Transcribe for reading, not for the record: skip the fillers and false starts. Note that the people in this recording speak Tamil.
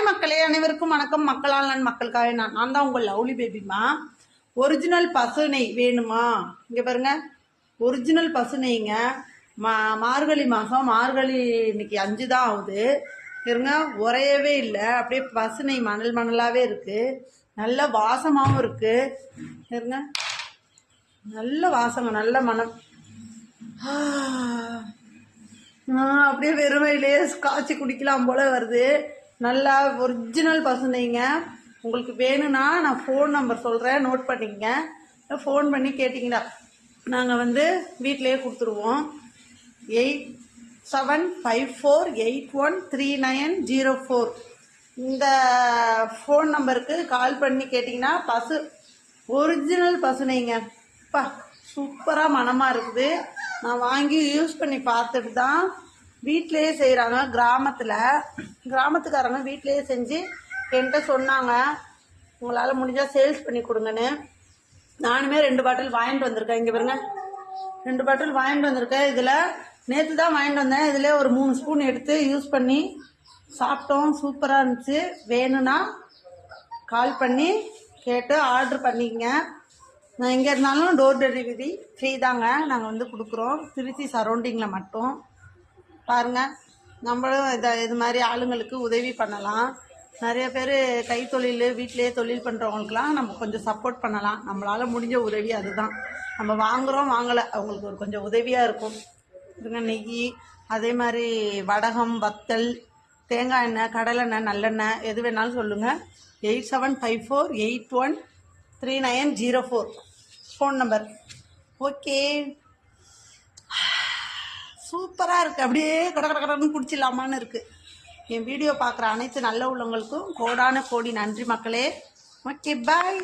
மக்களே, அனைவருக்கும் வணக்கம். மக்களால் நான் மக்களுக்காக நான் தான் உங்கள் லவ்லி பேபிமா. ஒரிஜினல் பசு நெய் வேணுமா? இங்கே பாருங்க, ஒரிஜினல் பசு நெய்ங்க. மார்கழி மாதம், மார்கழி இன்னைக்கு 5 தான் ஆகுது. இருங்க, உரையவே இல்லை, அப்படியே பசு நெய் மணல் மணலாகவே இருக்குது. நல்ல வாசமாகவும் இருக்குது. இருங்க, நல்ல வாசங்க, நல்ல மனம். அப்படியே வெறுமையிலேயே காய்ச்சி குடிக்கலாம் போல வருது. நல்லா ஒரிஜினல் பசுனைங்க. உங்களுக்கு வேணும்னா நான் ஃபோன் நம்பர் சொல்கிறேன், நோட் பண்ணிக்கங்க. ஃபோன் பண்ணி கேட்டிங்கன்னா நாங்கள் வீட்டிலையே கொடுத்துருவோம். 8754813904 இந்த ஃபோன் நம்பருக்கு கால் பண்ணி கேட்டிங்கன்னா ஒரிஜினல் பசுனைங்க. பா, சூப்பராக மனமாக இருக்குது. நான் வாங்கி யூஸ் பண்ணி பார்த்துட்டு தான் வீட்டிலையே செய்கிறாங்க. கிராமத்துக்காரங்க வீட்டிலையே செஞ்சு என்கிட்ட சொன்னாங்க, உங்களால் முடிஞ்சால் சேல்ஸ் பண்ணி கொடுங்கன்னு. நானுமே 2 பாட்டில் வாங்கிட்டு வந்திருக்கேன். இங்கே பாருங்க, 2 பாட்டில் வாங்கிட்டு வந்திருக்கேன். இதில் நேற்று தான் வாங்கிட்டு வந்தேன். இதில் ஒரு 3 ஸ்பூன் எடுத்து யூஸ் பண்ணி சாப்பிட்டோம். சூப்பராக இருந்துச்சு. வேணும்னா கால் பண்ணி கேட்டு ஆர்டர் பண்ணிக்கங்க. நான் எங்கே இருந்தாலும் டோர் டெலிவரி ஃப்ரீ தாங்க. நாங்கள் கொடுக்குறோம், திருச்சி சரௌண்டிங்கில் மட்டும். பாருங்கள், நம்மளும் இது மாதிரி ஆளுங்களுக்கு உதவி பண்ணலாம். நிறைய பேர் கைத்தொழில், வீட்டிலேயே தொழில் பண்ணுறவங்களுக்குலாம் நம்ம கொஞ்சம் சப்போர்ட் பண்ணலாம். நம்மளால் முடிஞ்ச உதவி அதுதான். நம்ம வாங்குகிறோம் வாங்கலை, அவங்களுக்கு கொஞ்சம் உதவியாக இருக்கும். இதுங்க நெய், அதே மாதிரி வடகம், வத்தல், தேங்காய் எண்ணெய், கடலெண்ணெய், நல்லெண்ணெய், எது வேணாலும் சொல்லுங்கள். 8754813904 ஃபோன் நம்பர். ஓகே, சூப்பராக இருக்குது. அப்படியே கடன்னு குடிச்சிடலாமான்னு இருக்குது. என் வீடியோ பார்க்குற அனைத்து நல்ல உள்ளவங்களுக்கும் கோடான கோடி நன்றி மக்களே. ஓகே, பாய்.